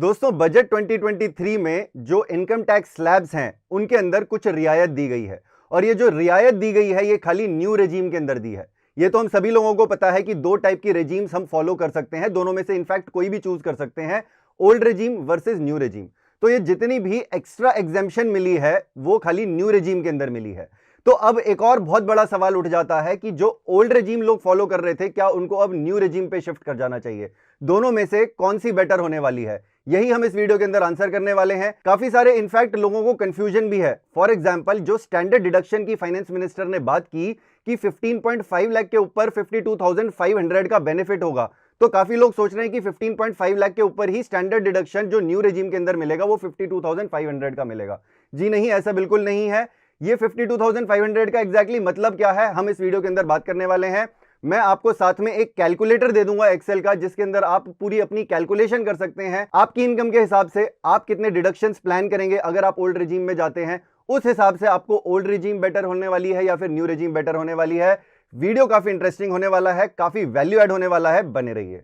दोस्तों बजट 2023 में जो इनकम टैक्स स्लैब्स हैं उनके अंदर कुछ रियायत दी गई है और ये जो रियायत दी गई है ये खाली न्यू रेजीम के अंदर दी है। ये तो हम सभी लोगों को पता है कि दो टाइप की रेजीम्स हम फॉलो कर सकते हैं, दोनों में से इनफैक्ट कोई भी चूज कर सकते हैं, old regime versus new regime. तो ये जितनी भी एक्स्ट्रा एग्जेम्पशन मिली है वो खाली न्यू रेजीम के अंदर मिली है। तो अब एक और बहुत बड़ा सवाल उठ जाता है कि जो ओल्ड रेजीम लोग फॉलो कर रहे थे क्या उनको अब न्यू रेजीम पे शिफ्ट कर जाना चाहिए? दोनों में से कौन सी बेटर होने वाली है, यही हम इस वीडियो के अंदर आंसर करने वाले हैं। काफी सारे इनफैक्ट लोगों को कंफ्यूजन भी है। फॉर एग्जांपल जो स्टैंडर्ड डिडक्शन की फाइनेंस मिनिस्टर ने बात की कि 15.5 लाख के ऊपर 52,500 का बेनिफिट होगा, तो काफी लोग सोच रहे हैं कि 15.5 लाख के ऊपर ही स्टैंडर्ड डिडक्शन जो न्यू रेजीम के अंदर मिलेगा वो 52,500 का मिलेगा। जी नहीं, ऐसा बिल्कुल नहीं है। ये 52,500 का एग्जैक्टली मतलब क्या है हम इस वीडियो के अंदर बात करने वाले हैं। मैं आपको साथ में एक कैलकुलेटर दे दूंगा एक्सेल का, जिसके अंदर आप पूरी अपनी कैलकुलेशन कर सकते हैं। आपकी इनकम के हिसाब से आप कितने डिडक्शंस प्लान करेंगे अगर आप ओल्ड रेजीम में जाते हैं, उस हिसाब से आपको ओल्ड रेजीम बेटर होने वाली है या फिर न्यू रेजीम बेटर होने वाली है। वीडियो काफी इंटरेस्टिंग होने वाला है, काफी वैल्यू एड होने वाला है, बने रहिए।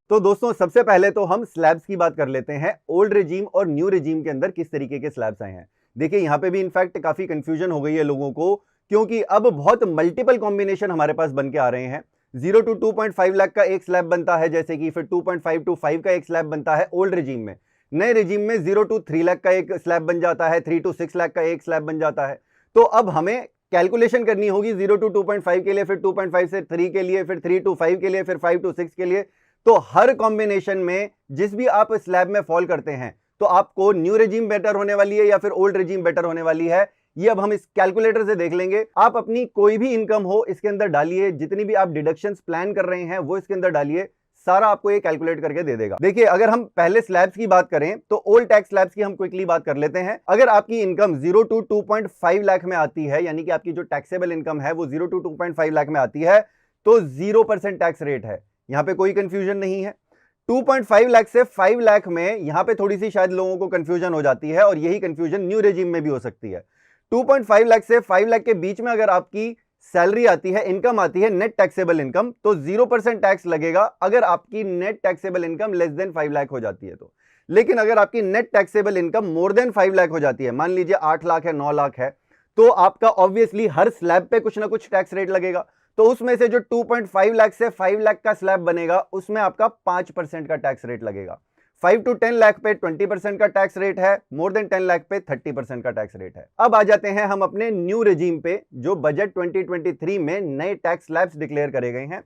तो दोस्तों सबसे पहले तो हम स्लैब्स की बात कर लेते हैं। ओल्ड रेजीम और न्यू रेजीम के अंदर किस तरीके के स्लैब्स आए हैं। देखिए यहां पे भी इनफैक्ट काफी कंफ्यूजन हो गई है लोगों को, क्योंकि अब बहुत मल्टीपल कॉम्बिनेशन हमारे पास बन के आ रहे हैं। 0 to 2.5 लाख का एक स्लैब बनता है, जैसे कि फिर 2.5 to 5 का एक स्लैब बनता है ओल्ड रेजीम में। नए रेजीम में 0 to 3 लाख का एक स्लैब बन जाता है, 3 to 6 लाख का एक स्लैब बन जाता है। तो अब हमें कैलकुलेशन करनी होगी 0 to 2.5 के लिए, फिर 2.5 से 3 के लिए, फिर 3 to 5 के लिए, फिर 5 to 6 के लिए। तो हर कॉम्बिनेशन में जिस भी आप स्लैब में फॉल करते हैं तो आपको न्यू रेजीम बेटर होने वाली है या फिर ओल्ड रेजीम बेटर होने वाली है, ये अब हम इस कैलकुलेटर से देख लेंगे। आप अपनी कोई भी इनकम हो इसके अंदर डालिए, जितनी भी आप डिडक्शंस प्लान कर रहे हैं वो इसके अंदर डालिए, सारा आपको ये कैलकुलेट करके दे देगा। देखिए अगर हम पहले स्लैब्स की बात करें तो ओल्ड टैक्स स्लैब्स की हम क्विकली बात कर लेते हैं। अगर आपकी इनकम 0 to 2.5 लाख में आती है, यानी कि आपकी जो टैक्सेबल इनकम है वो 0 to 2.5 लाख में आती है, तो 0% टैक्स रेट है। यहां पे कोई कंफ्यूजन नहीं है। 2.5 लाख से 5 लाख में यहां पे थोड़ी सी शायद लोगों को कंफ्यूजन हो जाती है और यही कंफ्यूजन न्यू रेजीम में भी हो सकती है। 2.5 लाख से 5 लाख के बीच में अगर आपकी सैलरी आती है, इनकम आती है, नेट टैक्सेबल इनकम, तो 0% टैक्स लगेगा अगर आपकी net taxable income less then 5 lakh हो जाती है तो। लेकिन अगर आपकी net taxable income more than 5 lakh हो जाती है, मान लीजिए 8 लाख है, 9 लाख है, तो आपका ऑब्वियसली हर स्लैब पे कुछ ना कुछ टैक्स रेट लगेगा। तो उसमें से जो 2.5 लाख से 5 लाख का स्लैब बनेगा उसमें आपका 5% का टैक्स रेट लगेगा। 5 to 10 लाख पे 20% का टैक्स रेट है, मोर देन 10 लाख पे 30% का टैक्स रेट है। अब आ जाते हैं हम अपने न्यू रेजीम पे, जो बजट 2023 में नए टैक्स स्लैब्स डिक्लेयर करे गए हैं।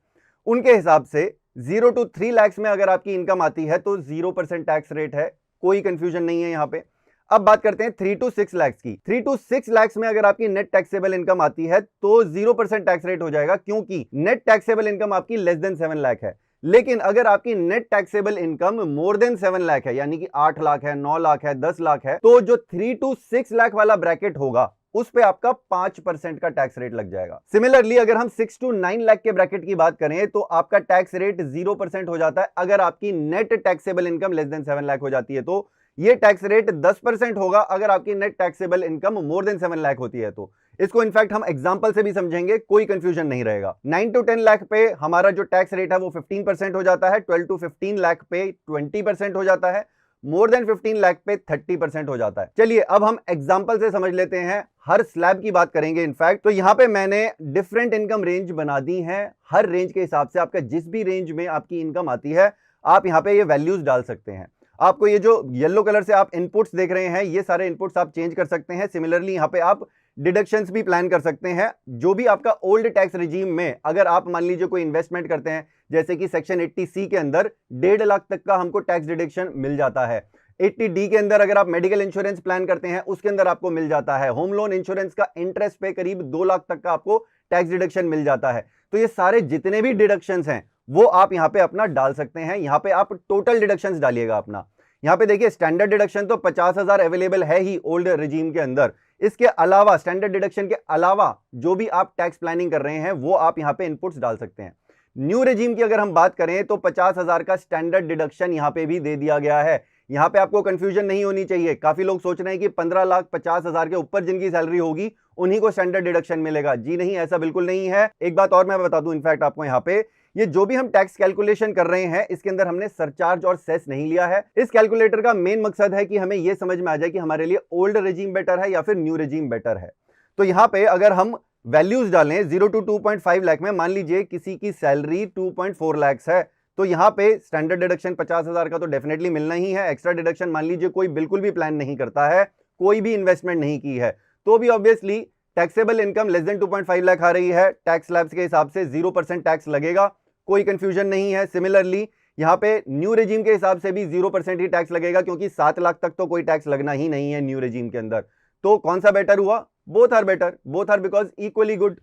उनके हिसाब से 0 to 3 लाख में अगर आपकी इनकम आती है तो 0% टैक्स रेट है, कोई कंफ्यूजन नहीं है यहां पे। अब बात करते हैं 3 to 6 लाख की। 3 to 6 लाख में अगर आपकी नेट टैक्सेबल इनकम आती है तो 0% टैक्स रेट हो जाएगा, क्योंकि नेट टैक्सेबल इनकम आपकी लेस देन 7 लाख है। लेकिन अगर आपकी net taxable income more than 7 lakh है, यानी कि 8 लाख है, 9 लाख है, 10 लाख है, तो जो 3 to 6 लाख वाला ब्रैकेट होगा उस पे आपका 5% का टैक्स रेट लग जाएगा। सिमिलरली अगर हम 6 to 9 लाख के ब्रैकेट की बात करें तो आपका टैक्स रेट 0% हो जाता है अगर आपकी net taxable income less than 7 lakh हो जाती है। तो ये टैक्स रेट 10% होगा अगर आपकी net taxable income more than 7 lakh होती है तो। इसको इनफैक्ट हम एग्जांपल से भी समझेंगे, कोई कंफ्यूजन नहीं रहेगा। 9 to 10 लाख पे हमारा जो टैक्स रेट है वो 15% हो जाता है, 12 to 15 लाख पे 20% हो जाता है, मोर देन 15 लाख पे 30% हो जाता है। चलिए अब हम एग्जांपल से समझ लेते हैं, हर स्लैब की बात करेंगे इनफैक्ट। तो यहां पे मैंने डिफरेंट इनकम रेंज बना दी है। हर रेंज के हिसाब से आपका जिस भी रेंज में आपकी इनकम आती है आप यहां पे ये वैल्यूज डाल सकते हैं। आपको ये जो येलो कलर से आप इनपुट्स देख रहे हैं, ये सारे इनपुट्स आप चेंज कर सकते हैं। सिमिलरली यहाँ पे आप डिडक्शंस भी प्लान कर सकते हैं। जो भी आपका ओल्ड टैक्स रिजीम में अगर आप मान लीजिए कोई इन्वेस्टमेंट करते हैं, जैसे कि सेक्शन 80C के अंदर 1.5 लाख तक का हमको टैक्स डिडक्शन मिल जाता है। 80D के अंदर अगर आप मेडिकल इंश्योरेंस प्लान करते हैं उसके अंदर आपको मिल जाता है। होम लोन इंश्योरेंस का इंटरेस्ट पे करीब 2 लाख तक का आपको टैक्स डिडक्शन मिल जाता है। तो ये सारे जितने भी डिडक्शंस हैं वो आप यहाँ पे अपना डाल सकते हैं। यहाँ पे आप टोटल डिडक्शंस डालिएगा अपना। यहाँ पे देखिए स्टैंडर्ड डिडक्शन तो 50,000 अवेलेबल है ही ओल्ड रेजीम के अंदर। इसके अलावा स्टैंडर्ड डिडक्शन के अलावा जो भी आप टैक्स प्लानिंग कर रहे हैं वो आप यहाँ पे इनपुट्स डाल सकते हैं। न्यू रेजीम की अगर हम बात करें तो 50,000 का स्टैंडर्ड डिडक्शन यहाँ पे भी दे दिया गया है। यहाँ पे आपको कंफ्यूजन नहीं होनी चाहिए। काफी लोग सोच रहे हैं कि 15,50,000 के ऊपर जिनकी सैलरी होगी उन्हीं को स्टैंडर्ड डिडक्शन मिलेगा। जी नहीं, ऐसा बिल्कुल नहीं है। एक बात और मैं बता दूं इनफैक्ट आपको यहाँ पे ये जो भी हम टैक्स कैलकुलेशन कर रहे हैं इसके अंदर हमने सरचार्ज और सेस नहीं लिया है। इस कैलकुलेटर का मेन मकसद है कि हमें यह समझ में आ जाए कि हमारे लिए ओल्ड रेजिम बेटर है या फिर न्यू रेजिम बेटर है। तो यहां पे अगर हम वैल्यूज डालें 0 to 2.5 लाख में, मान लीजिए किसी की सैलरी 2.4 लाख है, तो यहां पे स्टैंडर्ड डिडक्शन 50,000 का तो डेफिनेटली मिलना ही है। एक्स्ट्रा डिडक्शन मान लीजिए कोई बिल्कुल भी प्लान नहीं करता है, कोई भी इन्वेस्टमेंट नहीं की है, तो भी obviously taxable income less than 2.5 lakh आ रही है, टैक्स स्लैब्स के हिसाब से 0% टैक्स लगेगा, कोई कंफ्यूजन नहीं है। सिमिलरली यहां पे न्यू रेजिम के हिसाब से भी 0% ही टैक्स लगेगा, क्योंकि 7 लाख तक तो कोई टैक्स लगना ही नहीं है न्यू रेजिम के अंदर। तो कौन सा बेटर हुआ? Both are better, both are because equally good.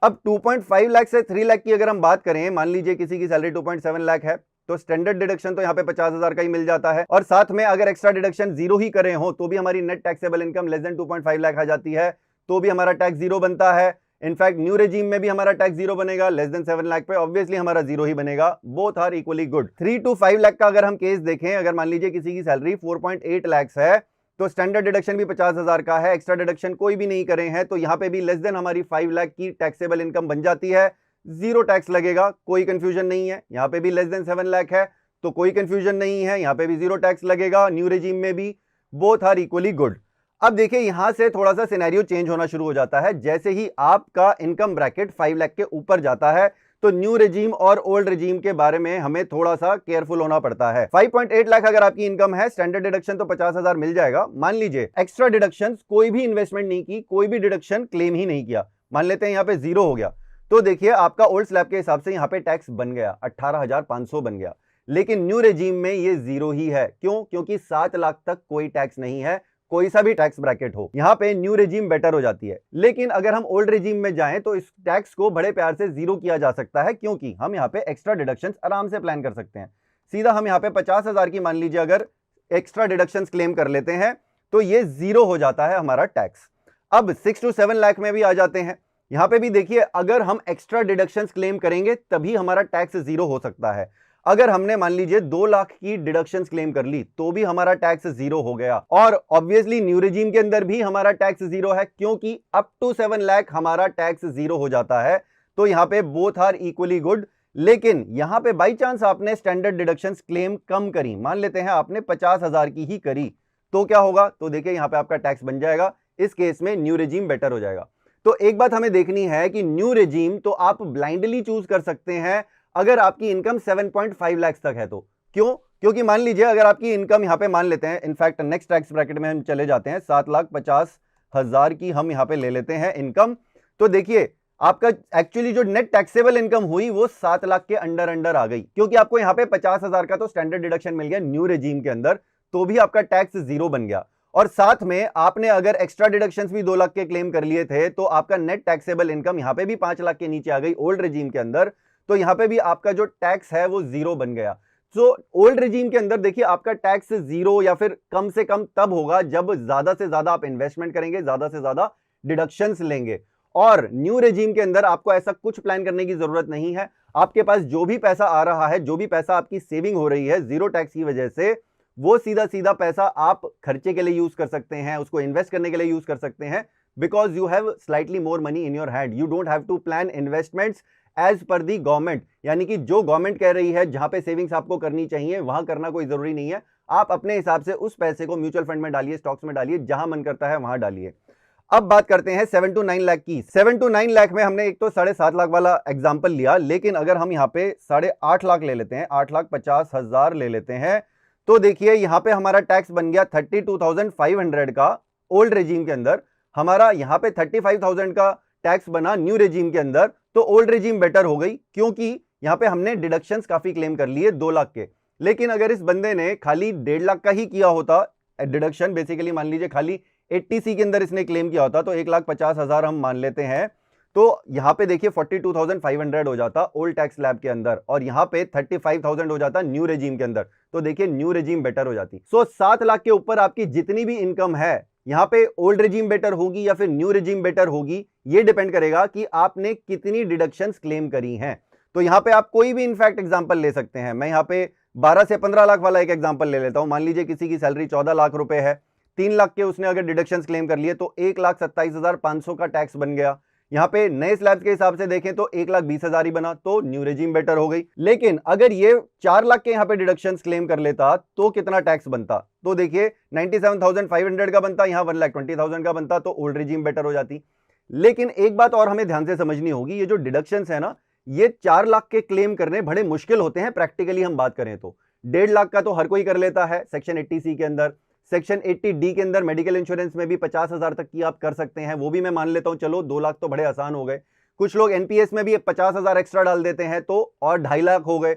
अब 2.5 लाख से 3 लाख की अगर हम बात करें, मान लीजिए किसी की सैलरी 2.7 लाख है, तो स्टैंडर्ड डिडक्शन तो यहां पे 50,000 का ही मिल जाता है, और साथ में अगर एक्स्ट्रा डिडक्शन जीरो ही करे हो तो भी हमारी net taxable income less than 2.5 lakh आ जाती है, तो भी हमारा टैक्स जीरो बनता है। इनफैक्ट न्यू रेजिम में भी हमारा टैक्स जीरो बनेगा, लेस देन 7 लाख पे ऑब्वियसली हमारा जीरो ही बनेगा। Both are equally good. 3 to 5 lakh का अगर हम केस देखें, अगर मान लीजिए किसी की सैलरी 4.8 लाख है, तो स्टैंडर्ड डिडक्शन भी 50,000 का है, एक्स्ट्रा डिडक्शन कोई भी नहीं करे हैं, तो यहां पे भी लेस देन हमारी 5 लाख की टैक्सेबल इनकम बन जाती है, जीरो टैक्स लगेगा, कोई कंफ्यूजन नहीं है। यहां पे भी लेस देन 7 लाख है तो कोई कंफ्यूजन नहीं है, यहां पे भी जीरो टैक्स लगेगा, न्यू रेजिम में भी। Both are equally good. अब देखिए यहां से थोड़ा सा सिनेरियो चेंज होना शुरू हो जाता है। जैसे ही आपका इनकम ब्रैकेट 5 लाख के ऊपर जाता है, तो न्यू रेजिम और ओल्ड रेजिम के बारे में हमें थोड़ा सा केयरफुल होना पड़ता है। 5.8 लाख अगर आपकी इनकम है, स्टैंडर्ड डिडक्शन तो 50,000 मिल जाएगा। मान लीजिए एक्स्ट्रा डिडक्शन, कोई भी इन्वेस्टमेंट नहीं की, कोई भी डिडक्शन क्लेम ही नहीं किया, मान लेते हैं यहां पे जीरो हो गया, तो देखिए आपका ओल्ड स्लैब के हिसाब से यहां पे टैक्स बन गया, 18,500 बन गया। लेकिन न्यू रेजिम में ये जीरो ही है। क्यों? क्योंकि 7 लाख तक कोई टैक्स नहीं है, कोई सा भी टैक्स ब्रैकेट हो, यहां पे न्यू रेजिम बेटर हो जाती है। लेकिन अगर हम ओल्ड रेजिम में जाएं तो इस टैक्स को बड़े प्यार से जीरो किया जा सकता है, क्योंकि हम यहां पे एक्स्ट्रा डिडक्शंस आराम से प्लान कर सकते हैं। सीधा हम यहां पे 50,000 की मान लीजिए अगर एक्स्ट्रा डिडक्शंस क्लेम कर लेते हैं, तो ये जीरो हो जाता है हमारा टैक्स। अब 6 to 7 लाख में भी आ जाते हैं, यहां पे भी देखिए अगर हम एक्स्ट्रा डिडक्शंस क्लेम करेंगे तभी हमारा टैक्स जीरो हो सकता है। अगर हमने मान लीजिए 2 लाख की डिडक्शंस क्लेम कर ली तो भी हमारा टैक्स जीरो हो गया, और ऑब्वियसली न्यू रेजिम के अंदर भी हमारा टैक्स जीरो है, क्योंकि अप टू 7 लाख हमारा टैक्स जीरो हो जाता है। तो यहां पे बोथ आर इक्वली गुड। लेकिन यहां पे बाई चांस आपने स्टैंडर्ड डिडक्शंस क्लेम कम करी, मान लेते हैं आपने 50,000 की ही करी, तो क्या होगा? तो देखिए यहां पे आपका टैक्स बन जाएगा। इस केस में न्यू रेजिम बेटर हो जाएगा। तो एक बात हमें देखनी है कि न्यू रेजिम तो आप ब्लाइंडली चूज कर सकते हैं अगर आपकी इनकम 7.5 लाख तक है तो। क्यों? क्योंकि मान लीजिए अगर आपकी इनकम यहां पे मान लेते हैं, इनफैक्ट नेक्स्ट टैक्स ब्रैकेट में हम चले जाते हैं, 7,50,000 की हम यहां पे ले लेते हैं इनकम, तो देखिए आपका एक्चुअली जो नेट टैक्सेबल इनकम हुई वो 7 लाख के अंडर आ गई, क्योंकि आपको यहां पे 50,000 का तो स्टैंडर्ड डिडक्शन मिल गया न्यू रेजिम के अंदर, तो भी आपका टैक्स जीरो बन गया। और साथ में आपने अगर एक्स्ट्रा डिडक्शंस भी 2 लाख के क्लेम कर लिए थे, तो आपका नेट टैक्सेबल इनकम यहां पे भी 5 लाख के नीचे आ गई ओल्ड रेजिम के अंदर, तो यहां पे भी आपका जो टैक्स है वो जीरो बन गया। सो ओल्ड रेजिम के अंदर देखिए आपका टैक्स जीरो या फिर कम से कम तब होगा जब ज्यादा से ज्यादा आप इन्वेस्टमेंट करेंगे, ज्यादा से ज्यादा डिडक्शंस लेंगे। और न्यू रेजिम के अंदर आपको ऐसा कुछ प्लान करने की जरूरत नहीं है। आपके पास जो भी पैसा आ रहा है, जो भी पैसा आपकी सेविंग हो रही है जीरो टैक्स की वजह से, वो सीधा सीधा पैसा आप खर्चे के लिए यूज कर सकते हैं, उसको इन्वेस्ट करने के लिए यूज कर सकते हैं, because you have slightly more money in your hand. You don't have to plan investments as per the government, यानी कि जो गवर्नमेंट कह रही है जहां पे सेविंग्स आपको करनी चाहिए वहां करना कोई जरूरी नहीं है। आप अपने हिसाब से उस पैसे को म्यूचुअल फंड में डालिए, स्टॉक्स में डालिए, जहां मन करता है वहां डालिए। अब बात करते हैं 7 to 9 लाख की। 7 to 9 लाख में हमने एक तो 7.5 लाख वाला एग्जाम्पल लिया, लेकिन अगर हम यहाँ पे 8.5 लाख ले लेते हैं, 8,50,000 ले लेते हैं, तो देखिए यहां पे हमारा टैक्स बन गया 32,500 का ओल्ड रेजिम के अंदर, हमारा यहां पे 35,000 का टैक्स बना न्यू रेजिम के अंदर। तो ओल्ड रेजिम बेटर हो गई, क्योंकि यहां पे हमने डिडक्शंस काफी क्लेम कर लिए 2 लाख के। लेकिन अगर इस बंदे ने खाली 1.5 लाख का ही किया होता डिडक्शन, बेसिकली मान लीजिए खाली 80C के अंदर इसने क्लेम किया होता, तो 1,50,000 हम मान लेते हैं, तो यहां पे देखिए 42,500 हो जाता ओल्ड टैक्स स्लैब के अंदर, और यहां पे 35,000 हो जाता न्यू रेजिम के अंदर। तो देखिए न्यू रेजिम बेटर हो जाती। सो 7 लाख के ऊपर आपकी जितनी भी इनकम है, यहां पे ओल्ड रेजिम बेटर होगी या फिर न्यू रेजिम बेटर होगी, ये डिपेंड करेगा कि आपने कितनी डिडक्शंस क्लेम करी हैं। तो यहां पे आप कोई भी इनफैक्ट एग्जांपल ले सकते हैं। मैं यहां पे 12 से 15 लाख वाला एक एग्जांपल ले लेता हूं। मान लीजिए किसी की सैलरी 14 लाख रुपए है, 3 लाख के उसने अगर डिडक्शंस क्लेम कर लिए, तो 1,27,500 का टैक्स बन गया। यहाँ पे नए स्लैब्स के हिसाब से देखें तो 1,20,000 ही बना, तो न्यू रेजिम बेटर हो गई। लेकिन अगर ये 4 लाख के यहाँ पे डिडक्शंस क्लेम कर लेता तो कितना टैक्स बनता? तो देखिए 97,500 का बनता, यहाँ 1,20,000 का बनता, तो ओल्ड रेजिम बेटर हो जाती। लेकिन एक बात और हमें ध्यान से समझनी होगी, ये जो डिडक्शंस है ना, ये 4 लाख के क्लेम करने बड़े मुश्किल होते हैं प्रैक्टिकली हम बात करें तो। 1.5 लाख का तो हर कोई कर लेता है सेक्शन 80C के अंदर। सेक्शन 80D के अंदर मेडिकल इंश्योरेंस में भी 50,000 तक की आप कर सकते हैं, वो भी मैं मान लेता हूं, चलो 2 लाख तो बड़े आसान हो गए। कुछ लोग एनपीएस में भी 50,000 एक्स्ट्रा डाल देते हैं तो और 2.5 लाख हो गए।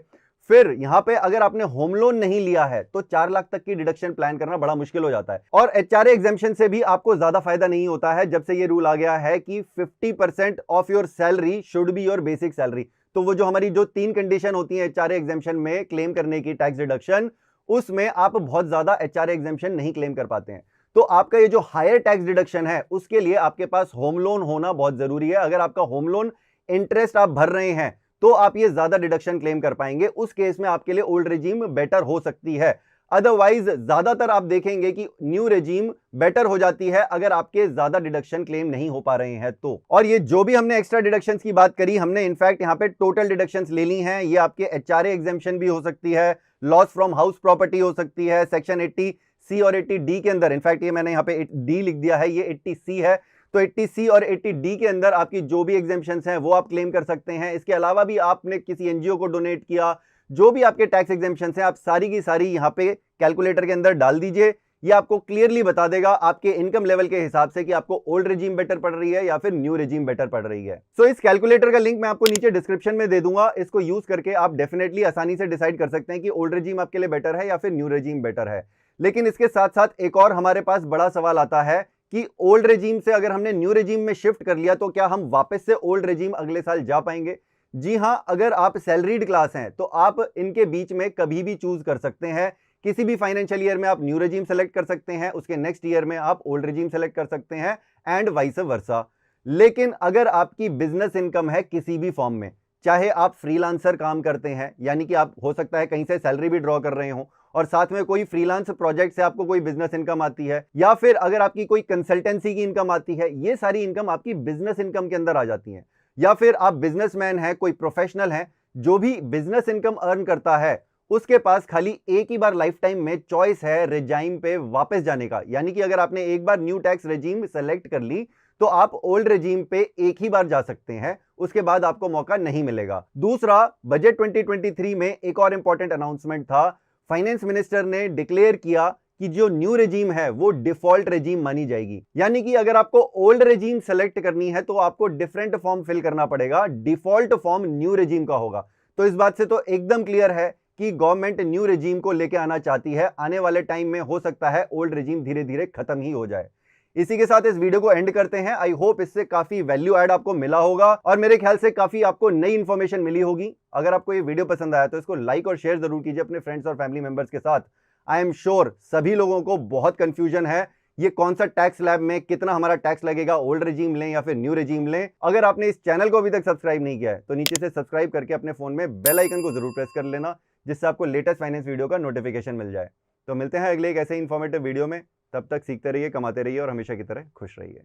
फिर यहां पे अगर आपने होम लोन नहीं लिया है तो 4 लाख तक की डिडक्शन प्लान करना बड़ा मुश्किल हो जाता है। और एचआरए एग्जेम्पशन से भी आपको ज्यादा फायदा नहीं होता है जब से ये रूल आ गया है कि 50% of your salary should be your basic salary. तो वो जो हमारी जो 3 कंडीशन होती है एचआरए एग्जेम्पशन में क्लेम करने की टैक्स डिडक्शन, उसमें आप बहुत ज्यादा एचआरए एग्जेम्पशन नहीं क्लेम कर पाते हैं। तो आपका ये जो हायर टैक्स डिडक्शन है उसके लिए आपके पास होम लोन होना बहुत जरूरी है। अगर आपका होम लोन इंटरेस्ट आप भर रहे हैं तो आप ये ज्यादा डिडक्शन क्लेम कर पाएंगे, उस केस में आपके लिए ओल्ड रेजिम बेटर हो सकती है। अदरवाइज ज्यादातर आप देखेंगे कि न्यू रेजिम बेटर हो जाती है अगर आपके ज्यादा डिडक्शन क्लेम नहीं हो पा रहे हैं तो। और ये जो भी हमने एक्स्ट्रा डिडक्शंस की बात करी, हमने इनफैक्ट यहाँ पे टोटल डिडक्शंस ले ली हैं। ये आपके एचआरए एग्जेम्पशन भी हो सकती है, लॉस फ्रॉम हाउस प्रॉपर्टी हो सकती है, सेक्शन 80C और 80D के अंदर। इनफैक्ट ये मैंने यहाँ पे डी लिख दिया है, ये 80C है, तो 80C और 80D के अंदर आपकी जो भी एग्जेम्पशंस हैं वो आप क्लेम कर सकते हैं। इसके अलावा भी आपने किसी एनजीओ को डोनेट किया, जो भी आपके टैक्स एग्जेम्पशंस हैं आप सारी की सारी यहाँ पे कैलकुलेटर के अंदर डाल दीजिए। ये आपको क्लियरली बता देगा आपके इनकम लेवल के हिसाब से कि आपको ओल्ड रेजिम बेटर पड़ रही है या फिर न्यू रेजिम बेटर पड़ रही है। सो इस कैलकुलेटर का लिंक मैं आपको नीचे डिस्क्रिप्शन में दे दूंगा। इसको यूज करके आप डेफिनेटली आसानी से डिसाइड कर सकते हैं कि ओल्ड रेजिम आपके लिए बेटर है या फिर न्यू रेजिम बेटर है। लेकिन इसके साथ साथ एक और हमारे पास बड़ा सवाल आता है कि ओल्ड रेजिम से अगर हमने न्यू रेजिम में शिफ्ट कर लिया तो क्या हम वापस से ओल्ड रेजिम अगले साल जा पाएंगे? जी हां, अगर आप सैलरीड क्लास हैं तो आप इनके बीच में कभी भी चूज कर सकते हैं। किसी भी फाइनेंशियल ईयर में आप न्यू रेजिम सेलेक्ट कर सकते हैं, उसके नेक्स्ट ईयर में आप ओल्ड रेजिम सेलेक्ट कर सकते हैं एंड वाइस वर्सा। लेकिन अगर आपकी बिजनेस इनकम है किसी भी फॉर्म में, चाहे आप फ्रीलांसर काम करते हैं, यानी कि आप हो सकता है कहीं से सैलरी भी ड्रॉ कर रहे हो और साथ में कोई फ्रीलांस प्रोजेक्ट से आपको कोई बिजनेस इनकम आती है, या फिर अगर आपकी कोई कंसल्टेंसी की इनकम आती है, ये सारी इनकम आपकी बिजनेस इनकम के अंदर आ जाती है। या फिर आप बिजनेसमैन हैं, कोई प्रोफेशनल है, जो भी बिजनेस इनकम अर्न करता है उसके पास खाली एक ही बार लाइफ टाइम में चॉइस है रेजिम पे वापस जाने का। यानी कि अगर आपने एक बार न्यू टैक्स रेजिम सेलेक्ट कर ली तो आप ओल्ड रेजिम पे एक ही बार जा सकते हैं, उसके बाद आपको मौका नहीं मिलेगा। दूसरा, बजट 2023 में एक और इंपॉर्टेंट अनाउंसमेंट था। फाइनेंस मिनिस्टर ने डिक्लेयर किया कि जो न्यू रेजिम है वो डिफॉल्ट रेजिम मानी जाएगी। यानी कि अगर आपको ओल्ड रेजिम सेलेक्ट करनी है तो आपको डिफरेंट फॉर्म फिल करना पड़ेगा, डिफॉल्ट फॉर्म न्यू रेजिम का होगा। तो इस बात से तो एकदम क्लियर है कि गवर्नमेंट न्यू रेजिम को लेके आना चाहती है। आने वाले टाइम में हो सकता है ओल्ड रेजिम धीरे धीरे खत्म ही हो जाए। इसी के साथ इस वीडियो को एंड करते हैं। आई होप इससे काफी वैल्यू ऐड आपको मिला होगा और मेरे ख्याल से काफी आपको नई इंफॉर्मेशन मिली होगी। अगर आपको ये वीडियो पसंद आया तो इसको लाइक और शेयर जरूर कीजिए अपने फ्रेंड्स और फैमिली मेंबर्स के साथ। आई एम श्योर सभी लोगों को बहुत कंफ्यूजन है ये कौन सा टैक्स स्लैब में कितना हमारा टैक्स लगेगा, ओल्ड रेजिम लें या फिर न्यू रेजिम लें। अगर आपने इस चैनल को अभी तक सब्सक्राइब नहीं किया है तो नीचे से सब्सक्राइब करके अपने फोन में बेल आइकन को जरूर प्रेस कर लेना, जिससे आपको लेटेस्ट फाइनेंस वीडियो का नोटिफिकेशन मिल जाए। तो मिलते हैं अगले एक ऐसे इंफॉर्मेटिव वीडियो में। तब तक सीखते रहिए, कमाते रहिए और हमेशा की तरह खुश रहिए।